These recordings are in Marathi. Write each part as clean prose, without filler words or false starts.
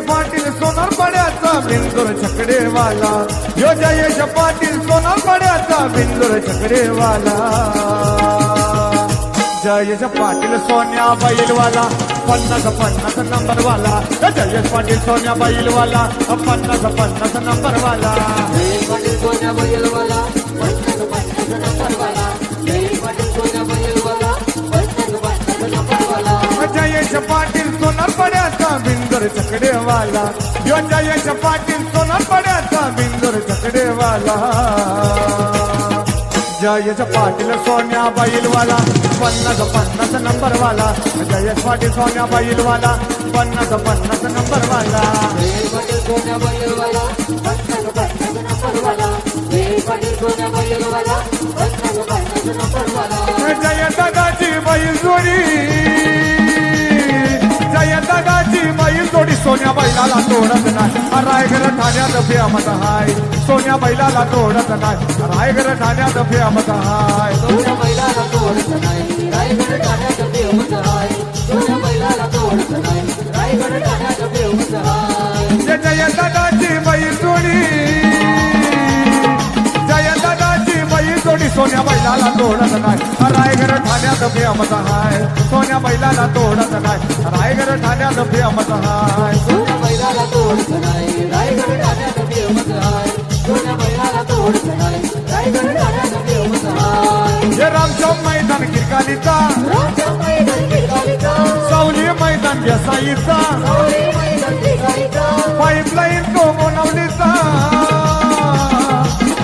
पाटील सोनार पाड्याचा बिंदूर छकडेवाला यो जयेश पाटील सोनार पाड्याचा बिंदूर छकडेवाला जयेश पाटील सोन्या बैलवाला 50-50 नंबरवाला जयेश पाटील सोन्या बैलवाला 50-50 नंबरवाला जयेश पाटील सोन्या बैलवाला 50-50 नंबरवाला जयेश पाटील सोन्या बैलवाला 50-50 नंबरवाला जयेश पाटील सोनार पाड्याचा बिंदूर छकडेवाला यो जयेश पाटील सोनार पाड्याचा बिंदूर छकडेवाला जयेश पाटील सोन्या बैलवाला 50-50 नंबरवाला जयेश पाटील सोन्या बैलवाला 50-50 नंबरवाला जयेश पाटील सोन्या बैलवाला 50-50 नंबरवाला जयेश पाटील सोन्या बैलवाला 50-50 नंबरवाला जय दादाची बैल जोडी जय दादाची बैल जोडी सोन्या बैलाला तोडत नाही रायगड ठाण्यात फेमत हाय सोन्या बैलाला तोडत नाही रायगड ठाण्यात फेमत हाय सोन्या बैलाला तोडत नाही रायगड ठाण्यात फेमत हाय सोन्या बैलाला तोडत नाही रायगड ठाण्यात फेमत हाय जय दादाची बैल जोडी जय दादाची बैल जोडी सोन्या बैलाला तोडत नाही रायगड ठाण्यात फेमत हाय सोन्या बैलाला तोडत नाही रायगड ठाण्यात फेमत हाय सोन्या बैलाला तोडत नाही रायगड ठाण्यात फेमत हाय सोन्या बैलाला तोडत नाही रायगड ठाण्यात फेमत हाय हे रामच्या मैदान किरकालीचा रामच्या मैदान किरकालीचा सावली मैदान घ्यासाईचा सावली मैदान किरकालीचा पाईपलाईन तो बनवलीचा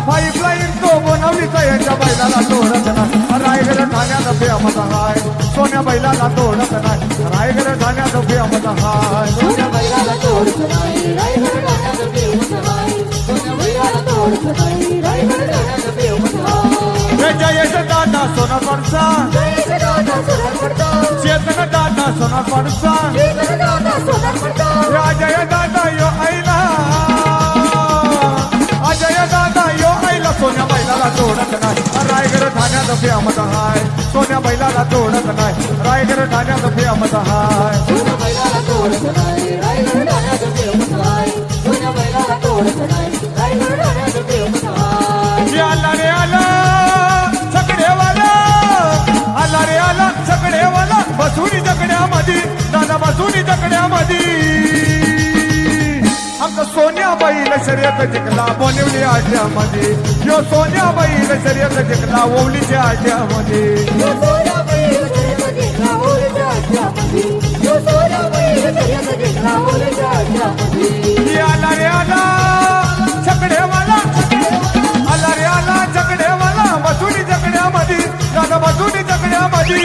पाईपलाईन तो बनवलीचा याच्या बैलाला तोडत नाही रायगड ठाण्यात फेमत हाय सोन्या बैलाला तोडत नाही रायगड ठाण्यात फेमत हाय सोन्या बैलाला तोडत नाही रायगड ठाण्यात फेमत हाय सोन्या बैलाला तोडत नाही रायगड ठाण्यात फेमत हाय हे जयेश दादा सोना पडसा जयेश दादा सोनार पडसा चेतन दादा सोना पडसा जयेश दादा सोनार पडसा अजय दादा यो आईला अजय दादा यो आईला सोन्या बैलाला तोडत नाही रायगड ठाण्यात फेमत हाय सोन्या बैलाला तोडत नाही रायगड ठाण्यात फेमत हाय सोन्या बैलाला तोडत नाही रायगड ठाण्यात फेमत हाय सोन्या बैलाला तोडत नाही रायगड ठाण्यात फेमत हाय आला रे आला छकडेवाला आला रे आला छकडेवाला बसुनी जगड्यामध्ये दादा बसुनी जगड्यामध्ये आमचा सोन्या बैल शर्यत जिंकला बोनिवली आट्यामध्ये यो सोन्या बैल शर्यत जिंकला ओवलीच्या आट्यामध्ये यो सोन्या बैल शर्यत जिंकला ओवलीच्या आट्यामध्ये यो सोन्या बैल शर्यत जिंकला ओवलीच्या आट्यामध्ये आला रे आला छकडेवाला आला रे आला छकडेवाला बसुनी जगड्यामध्ये दादा बसुनी जगड्यामध्ये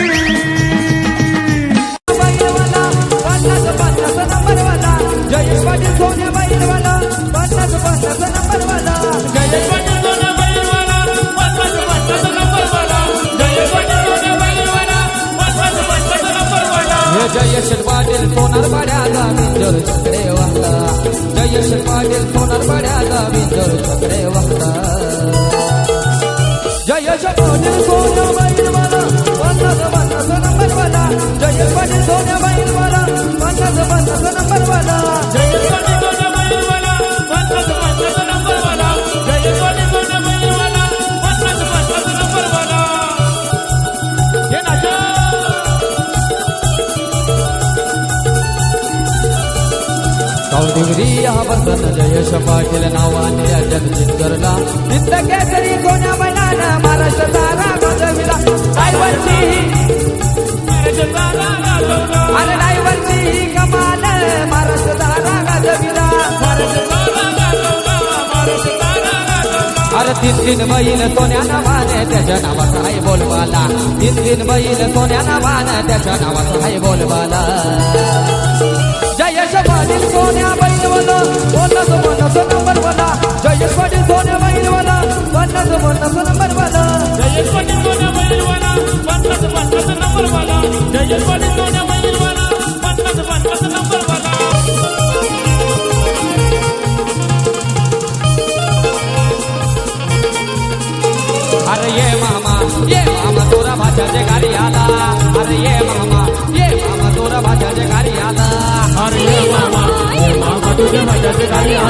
जयेश पाटील सोन्या बैलवाला 50-50 नंबरवाला जयेश पाटील सोन्या बैलवाला 50-50 नंबरवाला जयेश पाटील सोन्या बैलवाला 50-50 नंबरवाला हे जयेश पाटील सोनार पाड्याचा बिंदूर छकडेवाला जयेश पाटील सोनार पाड्याचा बिंदूर छकडेवाला जयेश पाटील सोन्या बैलवाला 50-50 नंबरवाला जयेश पाटील सोन्या बैलवाला 50-50 नंबरवाला जयेश पाटील सोन्या बैलवाला 50-50 नंबरवाला जयेश पाटील सोन्या बैलवाला 50-50 नंबरवाला हे नाचा कौटिंगरी या बसन जयेश पाटील नावाने जगजित करला नित्य केसरी सोन्या बैलाला महाराष्ट्र तारा गाजविला ड्रायव्हरची अरे ड्रायव्हरची कमाल महाराष्ट्र तारा गाजविला अरे 3 बैल सोन्या नावाने त्याच्या नावाचा आहे बोलबाला 3 बैल सोन्या नावाने त्याच्या नावाचा आहे बोलबाला जयेश पाटील सोन्या बैलवाला 50-50 नंबरवाला जयेश पाटील सोन्या बैलवाला 50-50 नंबरवाला जयेश पाटील सोन्या बैलवाला 50-50 नंबरवाला जयेश पाटील सोन्या बैलवाला 50-50 नंबरवाला अरे ये मामा तोरा भाच्याचे घरी आला अरे ये मामा तोरा भाच्याचे घरी आला अरे मामा मजाच गाडी हाय